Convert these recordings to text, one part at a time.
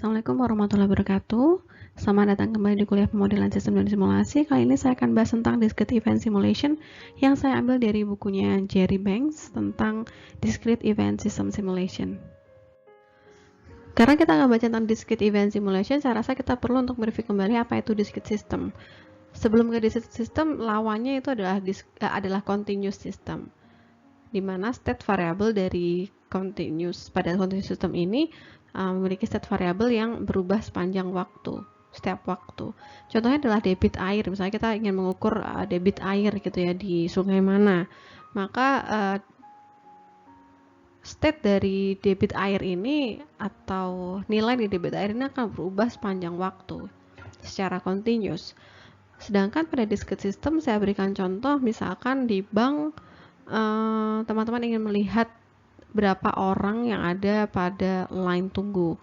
Assalamualaikum warahmatullahi wabarakatuh. Selamat datang kembali di kuliah pemodelan sistem dan simulasi. Kali ini saya akan bahas tentang Discrete Event Simulation yang saya ambil dari bukunya Jerry Banks tentang Discrete Event System Simulation. Karena kita akan baca tentang Discrete Event Simulation, saya rasa kita perlu untuk mereview kembali apa itu Discrete System. Sebelum ke Discrete System, lawannya itu adalah Continuous System, di mana state variable dari pada continuous system ini memiliki state variable yang berubah sepanjang waktu, setiap waktu. Contohnya adalah debit air. Misalnya kita ingin mengukur debit air gitu ya di sungai mana, maka state dari debit air ini atau nilai di debit air ini akan berubah sepanjang waktu secara continuous. Sedangkan pada discrete system saya berikan contoh, misalkan di bank teman-teman ingin melihat berapa orang yang ada pada line tunggu.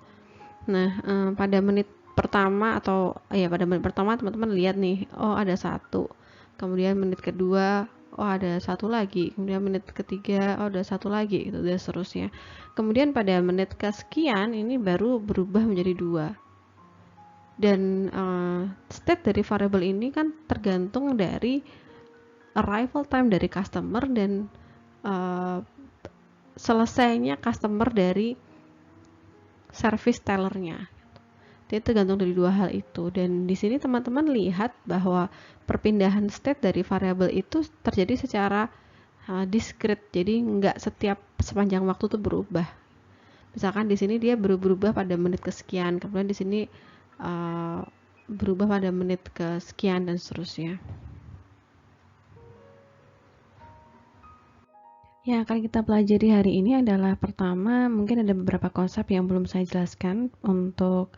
Nah, pada menit pertama teman-teman lihat nih, oh ada satu. Kemudian menit kedua, oh ada satu lagi. Kemudian menit ketiga, oh ada satu lagi, gitu dan seterusnya. Kemudian pada menit kesekian ini baru berubah menjadi 2. Dan state dari variable ini kan tergantung dari arrival time dari customer dan selesainya customer dari service tellernya. Jadi tergantung dari dua hal itu. Dan di sini teman-teman lihat bahwa perpindahan state dari variabel itu terjadi secara discrete. Jadi nggak sepanjang waktu itu berubah. Misalkan di sini dia berubah pada menit kesekian, kemudian di sini berubah pada menit kesekian dan seterusnya. Yang akan kita pelajari hari ini adalah pertama, mungkin ada beberapa konsep yang belum saya jelaskan untuk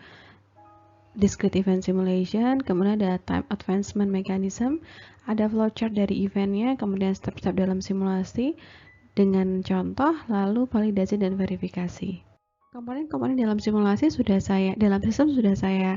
Discrete Event Simulation, kemudian ada Time Advancement Mechanism, ada flowchart dari eventnya, kemudian step-step dalam simulasi dengan contoh, lalu validasi dan verifikasi. Komponen-komponen dalam simulasi dalam sistem sudah saya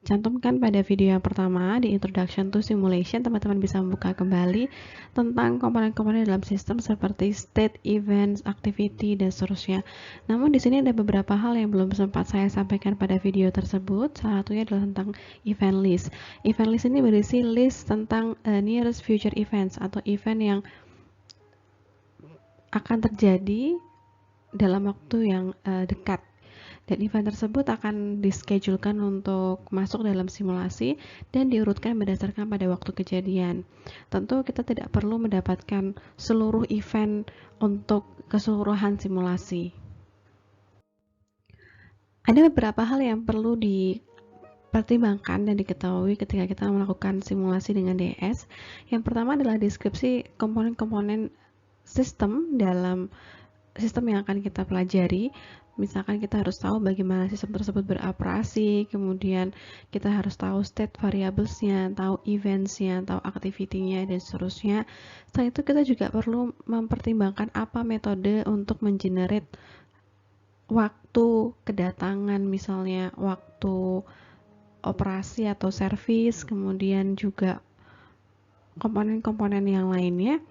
cantumkan pada video yang pertama di Introduction to Simulation. Teman-teman bisa membuka kembali tentang komponen-komponen dalam sistem seperti state, events, activity, dan seterusnya. Namun di sini ada beberapa hal yang belum sempat saya sampaikan pada video tersebut. Salah satunya adalah tentang event list. Event list ini berisi list tentang nearest future events atau event yang akan terjadi dalam waktu yang dekat. Dan event tersebut akan dischedulekan untuk masuk dalam simulasi dan diurutkan berdasarkan pada waktu kejadian. Tentu kita tidak perlu mendapatkan seluruh event untuk keseluruhan simulasi. Ada beberapa hal yang perlu dipertimbangkan dan diketahui ketika kita melakukan simulasi dengan DS. Yang pertama adalah deskripsi komponen-komponen sistem dalam sistem yang akan kita pelajari. Misalkan kita harus tahu bagaimana sistem tersebut beroperasi, kemudian kita harus tahu state variables-nya, tahu events-nya, tahu activity-nya, dan seterusnya. Setelah itu kita juga perlu mempertimbangkan apa metode untuk mengenerate waktu kedatangan, misalnya waktu operasi atau service, kemudian juga komponen-komponen yang lainnya.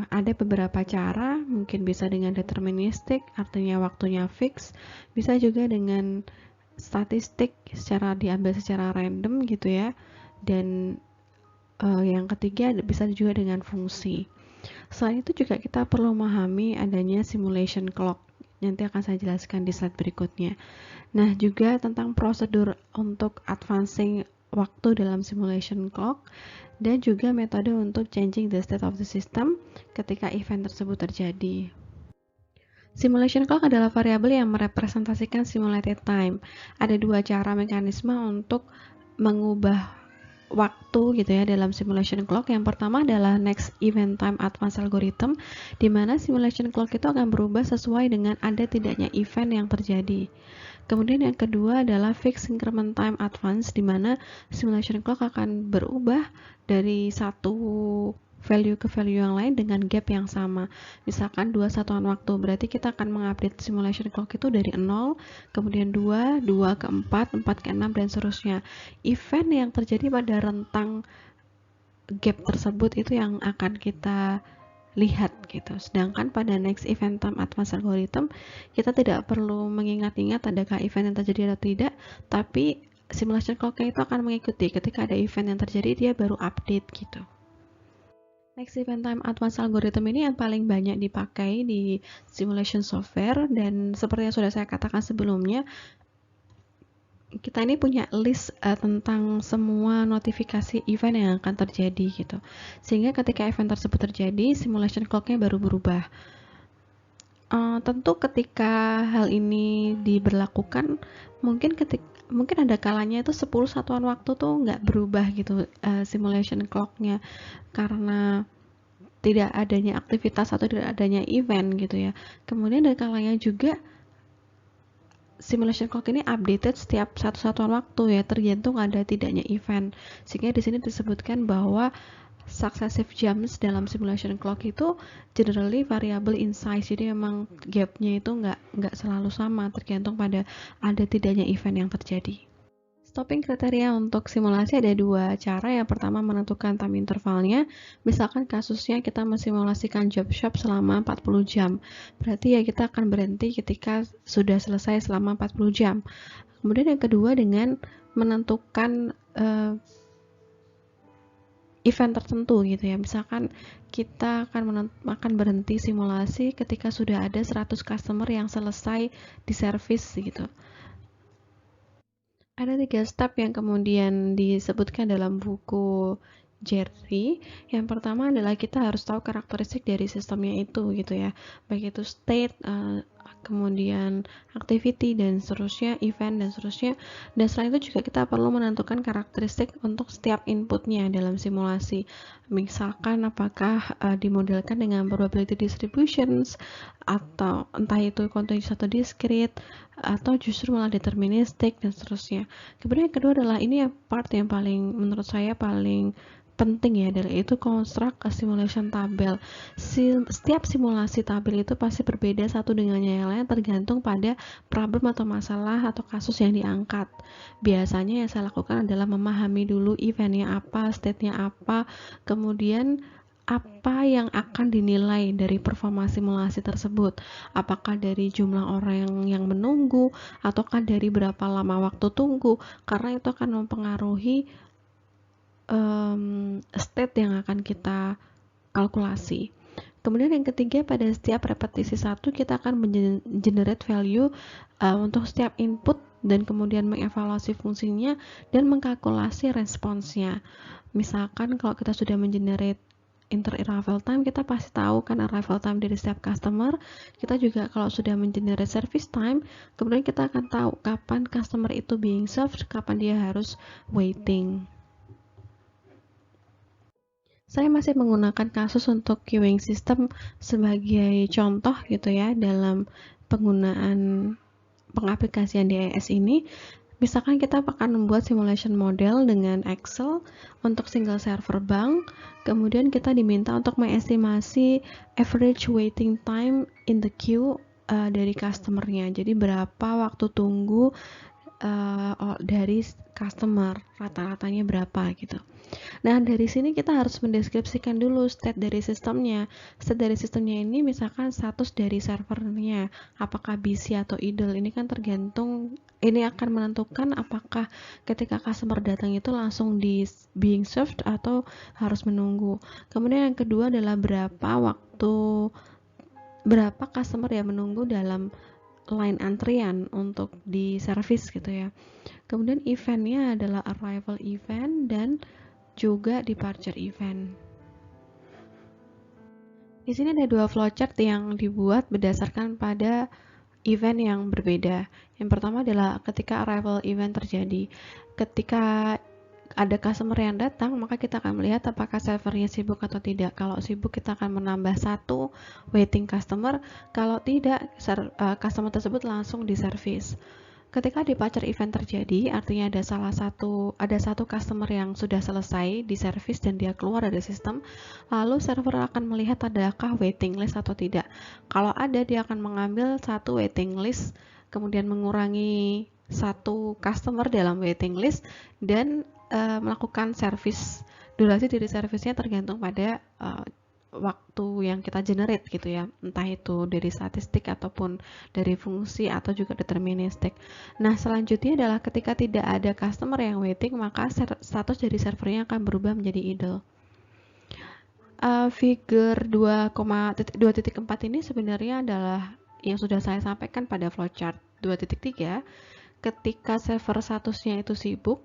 Ada beberapa cara, mungkin bisa dengan deterministik, artinya waktunya fix, bisa juga dengan statistik, diambil secara random gitu ya, dan yang ketiga bisa juga dengan fungsi. Selain itu juga kita perlu memahami adanya simulation clock, nanti akan saya jelaskan di slide berikutnya. Nah, juga tentang prosedur untuk advancing waktu dalam simulation clock, dan juga metode untuk changing the state of the system ketika event tersebut terjadi. Simulation clock adalah variabel yang merepresentasikan simulated time. Ada dua cara mekanisme untuk mengubah waktu gitu ya dalam simulation clock. Yang pertama adalah next event time advance algorithm, di mana simulation clock itu akan berubah sesuai dengan ada tidaknya event yang terjadi. Kemudian yang kedua adalah fixed increment time advance, di mana simulation clock akan berubah dari satu value ke value yang lain dengan gap yang sama. Misalkan 2 satuan waktu, berarti kita akan mengupdate simulation clock itu dari 0, kemudian 2, 2 ke 4, 4 ke 6, dan seterusnya. Event yang terjadi pada rentang gap tersebut itu yang akan kita lihat gitu. Sedangkan pada next event time advanced algorithm kita tidak perlu mengingat-ingat adakah event yang terjadi atau tidak, tapi simulation clock-nya itu akan mengikuti ketika ada event yang terjadi dia baru update gitu. Next event time advanced algorithm ini yang paling banyak dipakai di simulation software, dan seperti yang sudah saya katakan sebelumnya, kita ini punya list tentang semua notifikasi event yang akan terjadi gitu. Sehingga ketika event tersebut terjadi, simulation clock-nya baru berubah. Tentu ketika hal ini diberlakukan, mungkin ada kalanya itu 10 satuan waktu tuh nggak berubah gitu simulation clock-nya, karena tidak adanya aktivitas atau tidak adanya event gitu ya. Kemudian ada kalanya juga simulation clock ini updated setiap satu satuan waktu ya, tergantung ada tidaknya event. Sehingga di sini disebutkan bahwa successive jumps dalam simulation clock itu generally variable in size, jadi memang gapnya itu nggak selalu sama, tergantung pada ada tidaknya event yang terjadi. Stopping kriteria untuk simulasi ada dua cara. Yang pertama menentukan time intervalnya. Misalkan kasusnya kita mensimulasikan job shop selama 40 jam. Berarti ya kita akan berhenti ketika sudah selesai selama 40 jam. Kemudian yang kedua dengan menentukan event tertentu gitu ya. Misalkan kita akan berhenti simulasi ketika sudah ada 100 customer yang selesai di service gitu. Ada 3 step yang kemudian disebutkan dalam buku Jerry. Yang pertama adalah kita harus tahu karakteristik dari sistemnya itu gitu ya, baik itu state, kemudian activity dan seterusnya, event dan seterusnya. Dan selain itu juga kita perlu menentukan karakteristik untuk setiap inputnya dalam simulasi. Misalkan apakah dimodelkan dengan probability distributions, atau entah itu continuous atau discrete, atau justru malah deterministik dan seterusnya. Kemudian yang kedua adalah ini part yang paling menurut saya paling penting ya, yaitu construct a simulation tabel. Setiap simulasi tabel itu pasti berbeda satu dengan yang lain tergantung pada problem atau masalah atau kasus yang diangkat. Biasanya yang saya lakukan adalah memahami dulu eventnya apa, state-nya apa, kemudian apa yang akan dinilai dari performa simulasi tersebut. Apakah dari jumlah orang yang menunggu, ataukah dari berapa lama waktu tunggu, karena itu akan mempengaruhi state yang akan kita kalkulasi. Kemudian yang ketiga, pada setiap repetisi satu kita akan generate value untuk setiap input dan kemudian mengevaluasi fungsinya dan mengkalkulasi responsnya. Misalkan kalau kita sudah mengenerate inter-arrival time, kita pasti tahu kan arrival time dari setiap customer. Kita juga kalau sudah mengenerate service time, kemudian kita akan tahu kapan customer itu being served, kapan dia harus waiting. Saya masih menggunakan kasus untuk queuing system sebagai contoh gitu ya dalam penggunaan pengaplikasian DIS ini. Misalkan kita akan membuat simulation model dengan Excel untuk single server bank, kemudian kita diminta untuk mengestimasi average waiting time in the queue dari customernya. Jadi berapa waktu tunggu dari customer, rata-ratanya berapa gitu. Nah, dari sini kita harus mendeskripsikan dulu state dari sistemnya. State dari sistemnya ini misalkan status dari servernya, apakah busy atau idle. Ini kan tergantung, ini akan menentukan apakah ketika customer datang itu langsung di being served atau harus menunggu. Kemudian yang kedua adalah berapa customer yang menunggu dalam line antrian untuk di service gitu ya. Kemudian eventnya adalah arrival event dan juga departure event. Di sini ada dua flowchart yang dibuat berdasarkan pada event yang berbeda. Yang pertama adalah ketika arrival event terjadi. Ketika ada customer yang datang, maka kita akan melihat apakah servernya sibuk atau tidak. Kalau sibuk, kita akan menambah satu waiting customer. Kalau tidak, customer tersebut langsung di service. Ketika departure event terjadi, artinya ada satu customer yang sudah selesai di service dan dia keluar dari sistem, lalu server akan melihat adakah waiting list atau tidak. Kalau ada, dia akan mengambil satu waiting list, kemudian mengurangi satu customer dalam waiting list dan melakukan service. Durasi dari servicenya tergantung pada waktu yang kita generate gitu ya, entah itu dari statistik ataupun dari fungsi atau juga deterministik. Nah, selanjutnya adalah ketika tidak ada customer yang waiting, maka status dari servernya akan berubah menjadi idle. Figure 2.4 ini sebenarnya adalah yang sudah saya sampaikan pada flowchart 2.3. Ketika server statusnya itu sibuk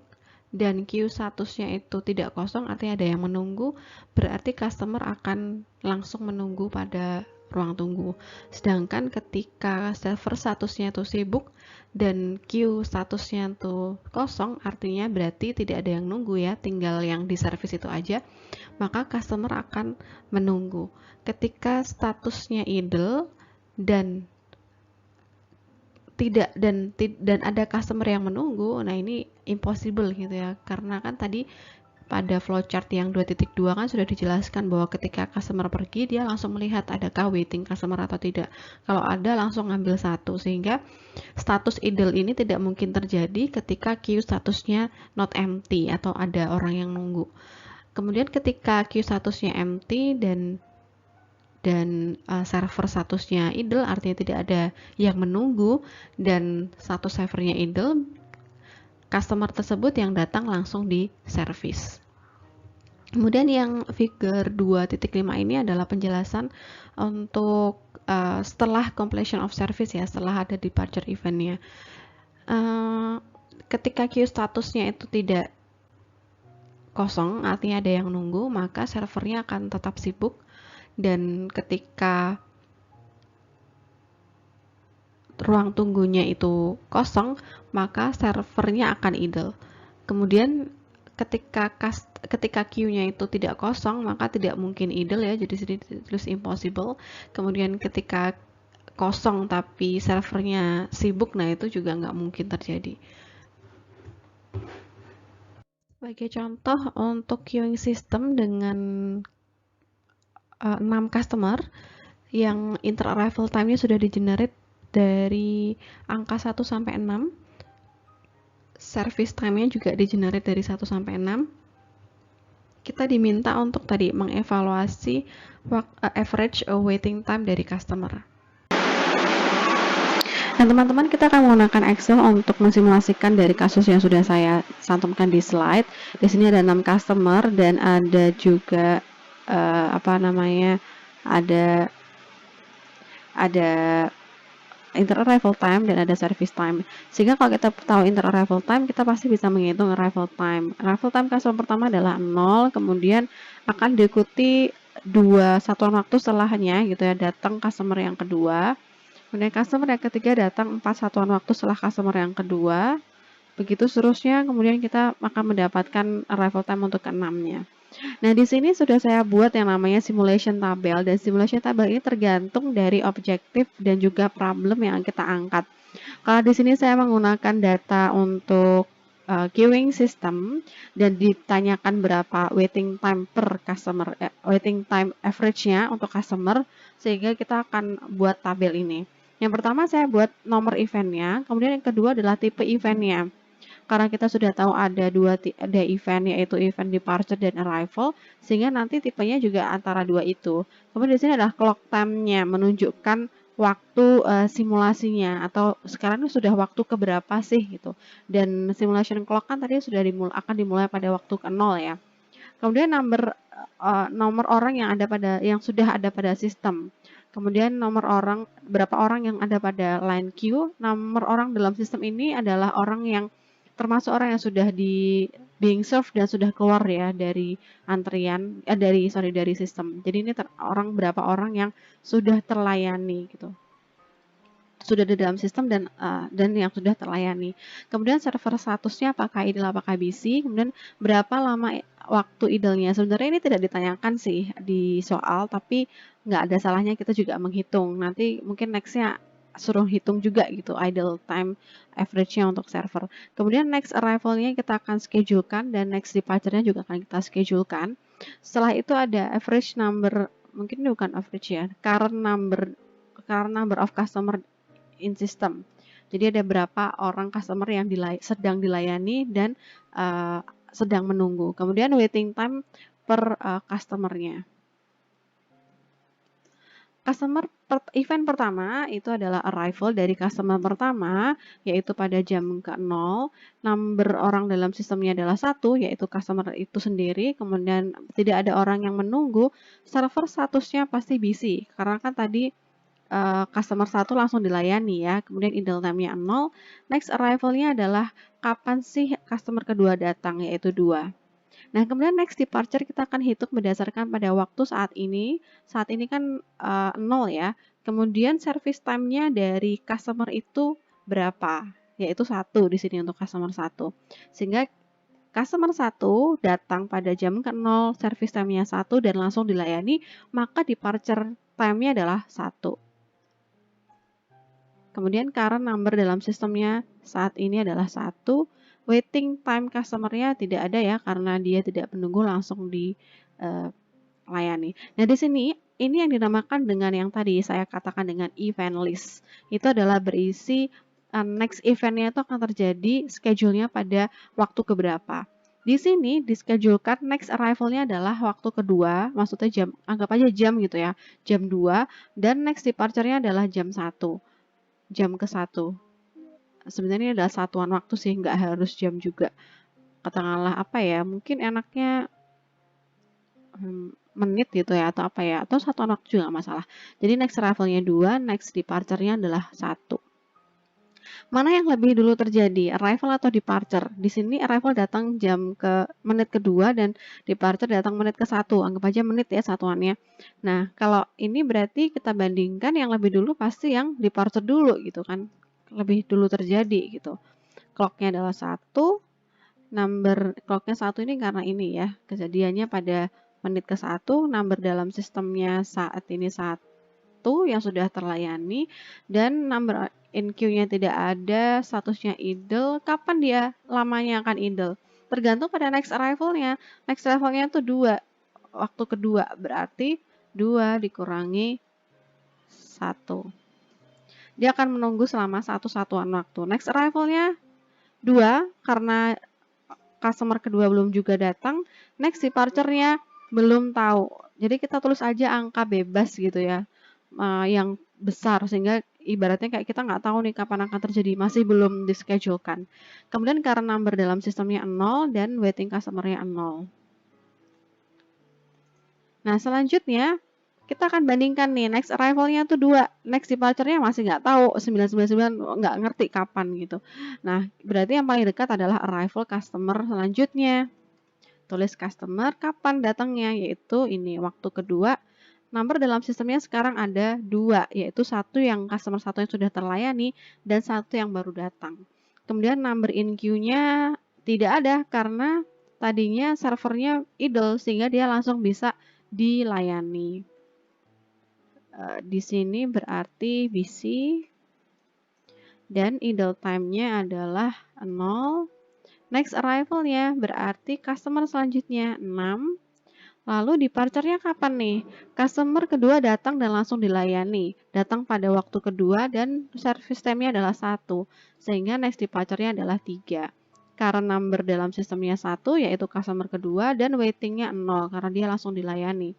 dan queue statusnya itu tidak kosong, artinya ada yang menunggu, berarti customer akan langsung menunggu pada ruang tunggu. Sedangkan ketika server statusnya itu sibuk dan queue statusnya itu kosong, artinya berarti tidak ada yang nunggu ya, tinggal yang di service itu aja, maka customer akan menunggu. Ketika statusnya idle dan tidak dan ada customer yang menunggu, nah ini impossible gitu ya, karena kan tadi pada flowchart yang 2.2 kan sudah dijelaskan bahwa ketika customer pergi, dia langsung melihat adakah waiting customer atau tidak. Kalau ada, langsung ngambil satu, sehingga status idle ini tidak mungkin terjadi ketika queue statusnya not empty atau ada orang yang nunggu. Kemudian ketika queue statusnya empty dan server statusnya idle, artinya tidak ada yang menunggu dan status servernya idle, customer tersebut yang datang langsung di service. Kemudian yang figure 2.5 ini adalah penjelasan untuk setelah completion of service ya, setelah ada departure eventnya. Ketika queue statusnya itu tidak kosong, artinya ada yang nunggu, maka servernya akan tetap sibuk. Dan ketika ruang tunggunya itu kosong, maka servernya akan idle. Kemudian ketika queue-nya itu tidak kosong, maka tidak mungkin idle ya, jadi sini tulis impossible. Kemudian ketika kosong tapi servernya sibuk, nah itu juga nggak mungkin terjadi. Sebagai contoh, untuk queuing system dengan 6 customer yang inter-arrival time-nya sudah di-generate dari angka 1 sampai 6, service time-nya juga di-generate dari 1 sampai 6. Kita diminta untuk tadi mengevaluasi average waiting time dari customer. Nah, teman-teman, kita akan menggunakan Excel untuk mensimulasikan dari kasus yang sudah saya cantumkan di slide. Di sini ada 6 customer dan ada juga ada inter-arrival time dan ada service time. Sehingga kalau kita tahu inter-arrival time, kita pasti bisa menghitung arrival time. Arrival time customer pertama adalah 0, kemudian akan diikuti 2 satuan waktu setelahnya gitu ya, datang customer yang kedua. Kemudian customer yang ketiga datang 4 satuan waktu setelah customer yang kedua. Begitu seterusnya, kemudian kita akan mendapatkan arrival time untuk ke-6-nya. Nah, di sini sudah saya buat yang namanya simulation tabel, dan simulation tabel ini tergantung dari objektif dan juga problem yang kita angkat. Kalau di sini saya menggunakan data untuk queuing system dan ditanyakan berapa waiting time per customer, waiting time average-nya untuk customer, sehingga kita akan buat tabel ini. Yang pertama saya buat nomor eventnya, kemudian yang kedua adalah tipe eventnya. Karena kita sudah tahu ada ada event, yaitu event departure dan arrival, sehingga nanti tipenya juga antara dua itu. Kemudian di sini adalah clock time-nya, menunjukkan waktu simulasinya, atau sekarang ini sudah waktu keberapa sih gitu. Dan simulation clock kan tadi sudah akan dimulai pada waktu ke 0 ya. Kemudian nomor orang yang sudah ada pada sistem. Kemudian berapa orang yang ada pada line queue. Nomor orang dalam sistem ini adalah orang yang termasuk orang yang sudah being served dan sudah keluar ya dari antrian, dari sistem. Jadi ini berapa orang yang sudah terlayani gitu. Sudah di dalam sistem dan yang sudah terlayani. Kemudian server statusnya apakah idle, apakah busy. Kemudian berapa lama waktu idle-nya. Sebenarnya ini tidak ditanyakan sih di soal, tapi nggak ada salahnya kita juga menghitung. Nanti mungkin next-nya suruh hitung juga gitu idle time average-nya untuk server. Kemudian next arrival-nya kita akan schedulekan dan next departure-nya juga akan kita schedulekan. Setelah itu ada average number, mungkin ini bukan average ya, current number of customer in system. Jadi ada berapa orang customer yang sedang dilayani dan sedang menunggu. Kemudian waiting time per customer-nya. Event pertama itu adalah arrival dari customer pertama, yaitu pada jam ke-0. Number orang dalam sistemnya adalah 1, yaitu customer itu sendiri. Kemudian tidak ada orang yang menunggu, server statusnya pasti busy. Karena kan tadi customer 1 langsung dilayani ya. Kemudian idle time-nya 0. Next arrival-nya adalah kapan sih customer kedua datang, yaitu 2. Nah, kemudian next departure kita akan hitung berdasarkan pada waktu saat ini. Saat ini kan 0 ya. Kemudian service time-nya dari customer itu berapa? Yaitu 1 di sini untuk customer 1. Sehingga customer 1 datang pada jam ke-0, service time-nya 1 dan langsung dilayani, maka departure time-nya adalah 1. Kemudian current number dalam sistemnya saat ini adalah 1. Waiting time customer-nya tidak ada ya, karena dia tidak menunggu, langsung dilayani. Nah, di sini ini yang dinamakan dengan yang tadi saya katakan dengan event list. Itu adalah berisi next event-nya itu akan terjadi schedule-nya pada waktu keberapa. Di sini dischedule-kan next arrival-nya adalah waktu kedua, maksudnya jam, anggap aja jam gitu ya, jam 2, dan next departure-nya adalah jam 1. Jam ke-1. Sebenarnya adalah satuan waktu sih, nggak harus jam juga. Katakanlah apa ya, mungkin enaknya menit gitu ya, atau apa ya, atau satuan waktu juga nggak masalah. Jadi next arrival-nya 2, next departure-nya adalah 1. Mana yang lebih dulu terjadi, arrival atau departure? Di sini arrival datang menit kedua dan departure datang menit ke-1. Anggap aja menit ya satuannya. Nah, kalau ini berarti kita bandingkan yang lebih dulu pasti yang departure dulu gitu kan. Lebih dulu terjadi gitu. Clock-nya adalah 1. Number clock-nya 1 ini karena ini ya. Kejadiannya pada menit ke-1. Number dalam sistemnya saat ini 1 yang sudah terlayani, dan number in queue-nya tidak ada, statusnya idle. Kapan dia lamanya akan idle? Tergantung pada next arrival-nya. Next arrival-nya itu 2. Waktu kedua, berarti 2 dikurangi 1. Dia akan menunggu selama 1 satuan waktu. Next arrival-nya 2, karena customer kedua belum juga datang. Next departure-nya belum tahu. Jadi kita tulis aja angka bebas gitu ya. Yang besar, sehingga ibaratnya kayak kita nggak tahu nih kapan akan terjadi, masih belum dischedulekan. Kemudian karena number dalam sistemnya 0 dan waiting customer-nya 0. Nah, selanjutnya kita akan bandingkan nih, next arrival-nya tuh 2, next departure-nya masih nggak tahu, 999 nggak ngerti kapan gitu. Nah, berarti yang paling dekat adalah arrival customer selanjutnya. Tulis customer kapan datangnya, yaitu ini waktu kedua. Number dalam sistemnya sekarang ada 2, yaitu 1 yang customer 1 yang sudah terlayani dan 1 yang baru datang. Kemudian number in queue-nya tidak ada karena tadinya servernya idle sehingga dia langsung bisa dilayani. Di sini berarti busy dan idle time-nya adalah 0. Next arrival-nya berarti customer selanjutnya 6. Lalu departure-nya kapan nih? Customer kedua datang dan langsung dilayani. Datang pada waktu kedua dan service time-nya adalah 1. Sehingga next departure-nya adalah 3. Karena number dalam sistemnya 1, yaitu customer kedua, dan waiting-nya 0, karena dia langsung dilayani.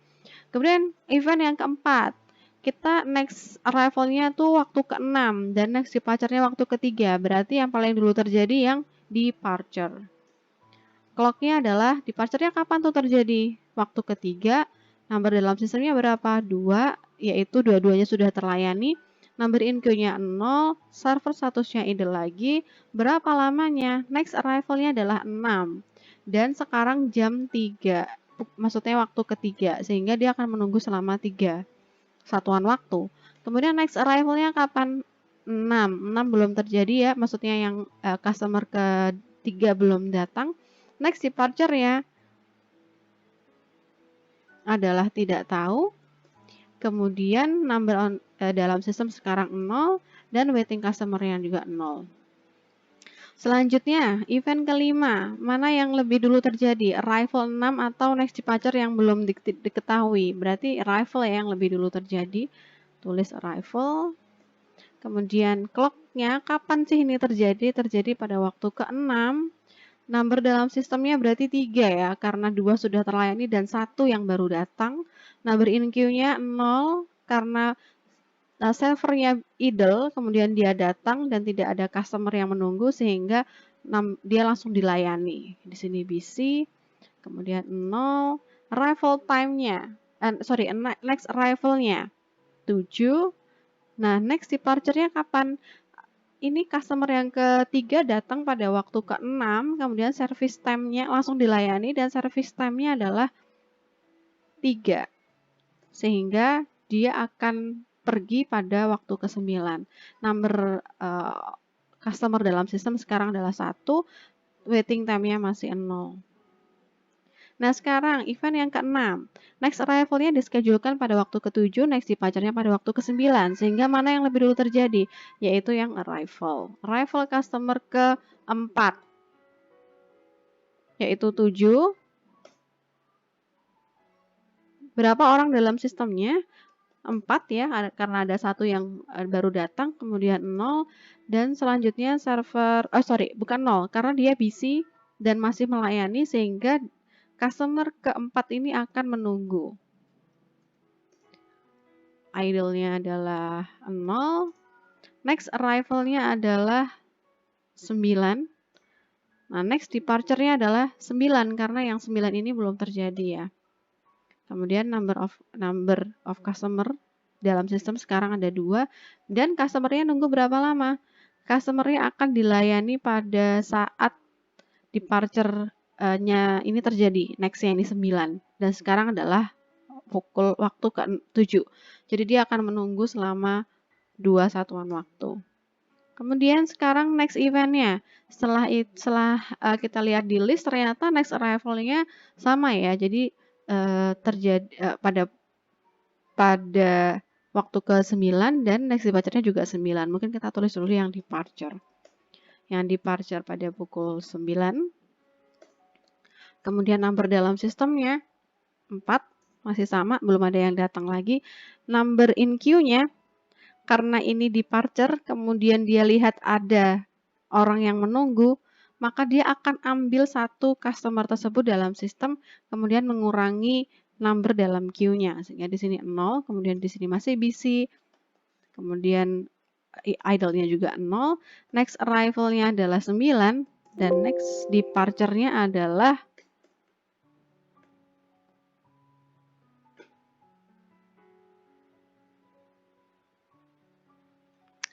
Kemudian event yang keempat. Kita next arrival-nya tuh waktu ke-6, dan next departure-nya waktu ketiga. Berarti yang paling dulu terjadi yang departure. Clock-nya adalah departure-nya kapan tuh terjadi? Waktu ketiga, number dalam sistemnya berapa? 2, yaitu dua-duanya sudah terlayani. Number in queue-nya 0, server statusnya idle lagi. Berapa lamanya? Next arrival-nya adalah 6. Dan sekarang jam 3, maksudnya waktu ketiga, sehingga dia akan menunggu selama 3 satuan waktu. Kemudian next arrival-nya kapan? 6 belum terjadi ya, maksudnya yang customer ketiga belum datang. Next departure-nya adalah tidak tahu. Kemudian number dalam sistem sekarang 0 dan waiting customer-nya juga 0. Selanjutnya, event kelima, mana yang lebih dulu terjadi? Arrival 6 atau next departure yang belum diketahui? Berarti arrival ya yang lebih dulu terjadi. Tulis arrival. Kemudian clock-nya kapan sih ini terjadi? Terjadi pada waktu ke-6. Number dalam sistemnya berarti 3 ya, karena 2 sudah terlayani dan 1 yang baru datang. Number in queue-nya 0, karena servernya idle, kemudian dia datang dan tidak ada customer yang menunggu sehingga dia langsung dilayani. Di sini BC, kemudian 0, arrival time-nya, next arrival-nya 7. Nah, next departure-nya kapan? Ini customer yang ketiga datang pada waktu ke-6, kemudian service time-nya langsung dilayani dan service time-nya adalah 3. Sehingga dia akan pergi pada waktu ke-9. Number customer dalam sistem sekarang adalah 1, waiting time-nya masih 0. Nah, sekarang event yang ke-6. Next arrival-nya dischedule-kan pada waktu ke-7, next departure-nya pada waktu ke-9. Sehingga mana yang lebih dulu terjadi? Yaitu yang arrival. Arrival customer ke-4. Yaitu 7. Berapa orang dalam sistemnya? 4 ya, karena ada 1 yang baru datang, kemudian 0. Dan selanjutnya server, bukan 0, karena dia busy dan masih melayani sehingga customer keempat ini akan menunggu. Idle-nya adalah 0. Next arrival-nya adalah 9. Nah, next departure-nya adalah 9 karena yang 9 ini belum terjadi ya. Kemudian number of customer dalam sistem sekarang ada 2 dan customer-nya nunggu berapa lama? Customer-nya akan dilayani pada saat departure-nya ini terjadi, next-nya ini 9 dan sekarang adalah pukul waktu ke-7. Jadi dia akan menunggu selama 2 satuan waktu. Kemudian sekarang next event-nya. Setelah kita lihat di list ternyata next arrival-nya sama ya. Jadi terjadi pada waktu ke-9 dan next departure-nya juga 9. Mungkin kita tulis dulu yang departure. Yang departure pada pukul 9. Kemudian number dalam sistemnya 4, masih sama, belum ada yang datang lagi. Number in queue-nya, karena ini departure, kemudian dia lihat ada orang yang menunggu, maka dia akan ambil satu customer tersebut dalam sistem, kemudian mengurangi number dalam queue-nya. Sehingga di sini 0, kemudian di sini masih busy, kemudian idle-nya juga 0, next arrival-nya adalah 9, dan next departure-nya adalah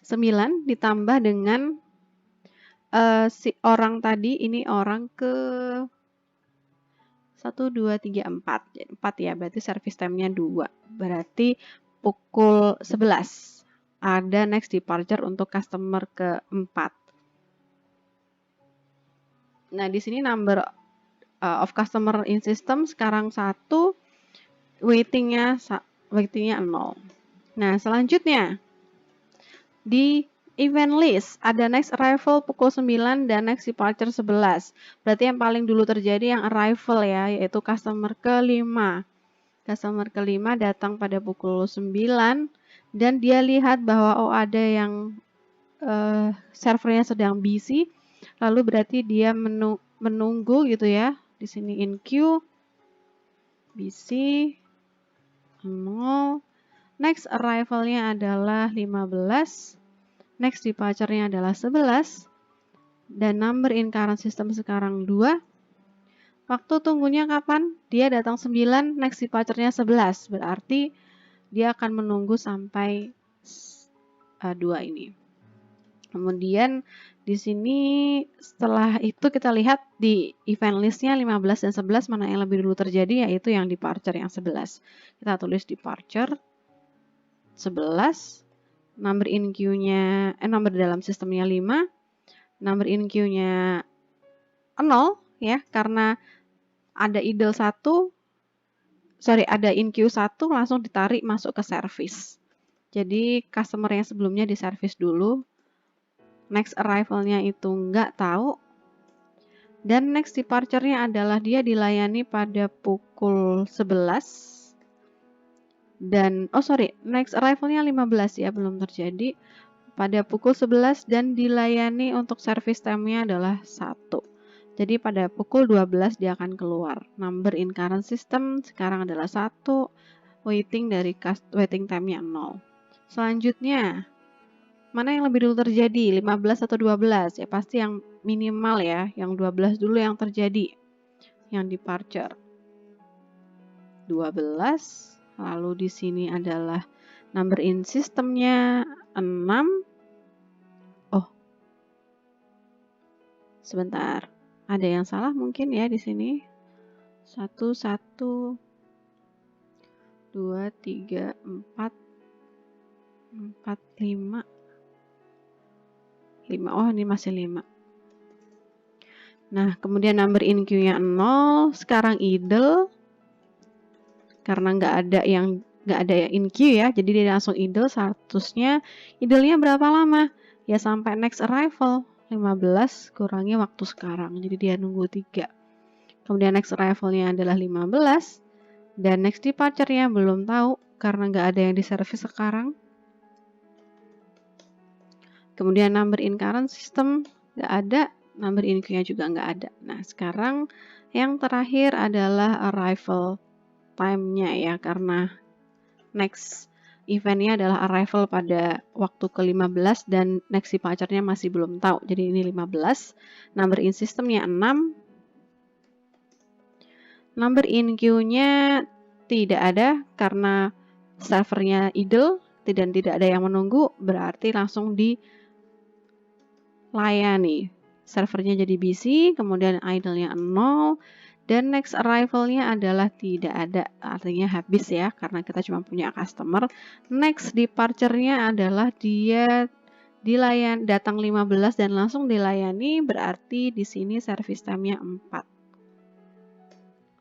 9 ditambah dengan si orang tadi, ini orang ke 1, 2, 3, 4. 4 ya, berarti service time-nya 2. Berarti pukul 11 ada next departure untuk customer ke-4. Nah, di sini number of customer in system sekarang 1, waiting-nya 0. Nah, selanjutnya di event list ada next arrival pukul 9 dan next departure 11. Berarti yang paling dulu terjadi yang arrival ya, yaitu customer ke-5. Customer ke-5 datang pada pukul 9 dan dia lihat bahwa ada yang servernya sedang busy. Lalu berarti dia menunggu gitu ya. Di sini in queue busy 0. Next arrival-nya adalah 15. Next departure-nya adalah 11. Dan number in current system sekarang 2. Waktu tunggunya kapan? Dia datang 9, next departure-nya 11. Berarti dia akan menunggu sampai 2 ini. Kemudian di sini setelah itu kita lihat di event list-nya 15 dan 11 mana yang lebih dulu terjadi, yaitu yang departure yang 11. Kita tulis departure 11, number in queue-nya, number dalam sistemnya 5, number in queue-nya 0 ya, karena ada idle 1, ada in queue 1 langsung ditarik masuk ke service. Jadi customer yang sebelumnya di service dulu, next arrival-nya itu nggak tahu, dan next departure-nya adalah dia dilayani pada pukul 11. Dan next arrival-nya 15 ya, belum terjadi pada pukul 11 dan dilayani untuk service time-nya adalah 1. Jadi pada pukul 12 dia akan keluar. Number in current system sekarang adalah 1, waiting time-nya 0. Selanjutnya, mana yang lebih dulu terjadi, 15 atau 12? Ya pasti yang minimal ya, yang 12 dulu yang terjadi, yang departure. 12, lalu di sini adalah number in systemnya 6. Oh, sebentar, ada yang salah mungkin ya di sini. 1, 1, 2, 3, 4, 4, 5. Oh, ini masih 5. Nah, kemudian number in queue-nya 0, sekarang idle. Karena nggak ada yang in queue ya, jadi dia langsung idle. Statusnya idle-nya berapa lama? Ya sampai next arrival, 15 kurangi waktu sekarang, jadi dia nunggu 3. Kemudian next arrival-nya adalah 15, dan next departure-nya belum tahu karena nggak ada yang di service sekarang. Kemudian number in current system nggak ada, number in queue-nya juga nggak ada. Nah, sekarang yang terakhir adalah arrival time-nya ya, karena next event-nya adalah arrival pada waktu ke-15 dan next departure-nya masih belum tahu. Jadi ini 15. Number in system-nya 6. Number in queue-nya tidak ada karena servernya idle dan tidak ada yang menunggu, berarti langsung dilayani. Servernya jadi busy, kemudian idle-nya 0. Dan next arrival-nya adalah tidak ada, artinya habis ya, karena kita cuma punya customer. Next departure-nya adalah dia datang 15 dan langsung dilayani, berarti di sini service time-nya 4.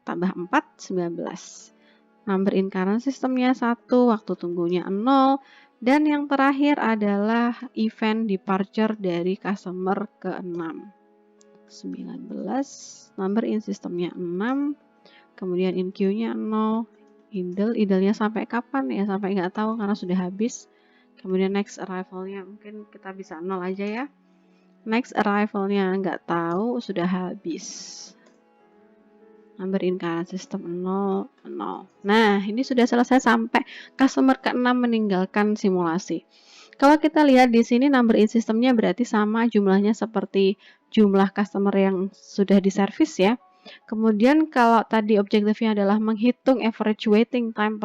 Tambah 4, 19. Number in current system-nya 1, waktu tunggunya 0. Dan yang terakhir adalah event departure dari customer ke-6. 19, number in systemnya 6, kemudian in queue-nya 0, idle-nya sampai kapan ya, sampai nggak tahu karena sudah habis. Kemudian next arrival-nya mungkin kita bisa 0 aja ya, next arrival-nya nggak tahu, sudah habis. Number in current system 0, 0. Nah, ini sudah selesai sampai customer ke-6 meninggalkan simulasi. Kalau kita lihat di sini number in systemnya berarti sama jumlahnya seperti jumlah customer yang sudah diservis ya. Kemudian kalau tadi objektifnya adalah menghitung average waiting time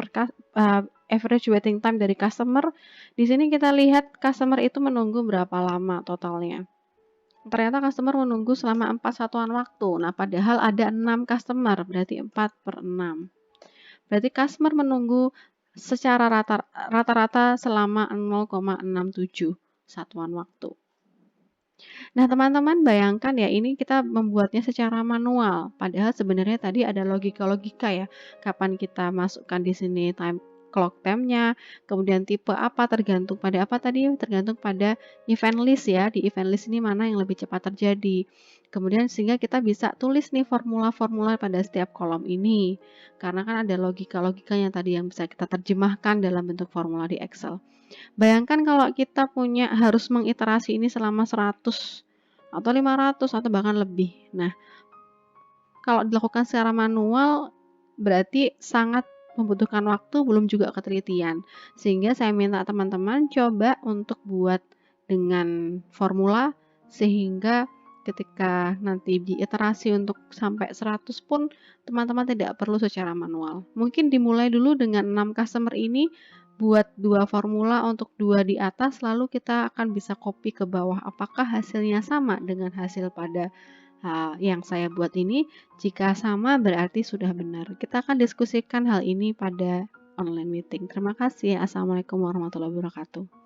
dari customer, di sini kita lihat customer itu menunggu berapa lama totalnya. Ternyata customer menunggu selama 4 satuan waktu. Nah, padahal ada 6 customer, berarti 4/6. Berarti customer menunggu secara rata-rata selama 0,67 satuan waktu. Nah, teman-teman bayangkan ya, ini kita membuatnya secara manual. Padahal sebenarnya tadi ada logika-logika ya. Kapan kita masukkan di sini clock time-nya, kemudian tipe apa, tergantung pada apa tadi? Tergantung pada event list ya. Di event list ini mana yang lebih cepat terjadi. Kemudian sehingga kita bisa tulis nih formula-formula pada setiap kolom ini. Karena kan ada logika-logikanya tadi yang bisa kita terjemahkan dalam bentuk formula di Excel. Bayangkan kalau kita harus mengiterasi ini selama 100 atau 500 atau bahkan lebih. Nah, kalau dilakukan secara manual berarti sangat membutuhkan waktu, belum juga ketelitian. Sehingga saya minta teman-teman coba untuk buat dengan formula sehingga ketika nanti diiterasi untuk sampai 100 pun teman-teman tidak perlu secara manual. Mungkin dimulai dulu dengan 6 customer ini, buat 2 formula untuk 2 di atas, lalu kita akan bisa copy ke bawah apakah hasilnya sama dengan hasil pada yang saya buat ini. Jika sama berarti sudah benar. Kita akan diskusikan hal ini pada online meeting. Terima kasih. Assalamualaikum warahmatullahi wabarakatuh.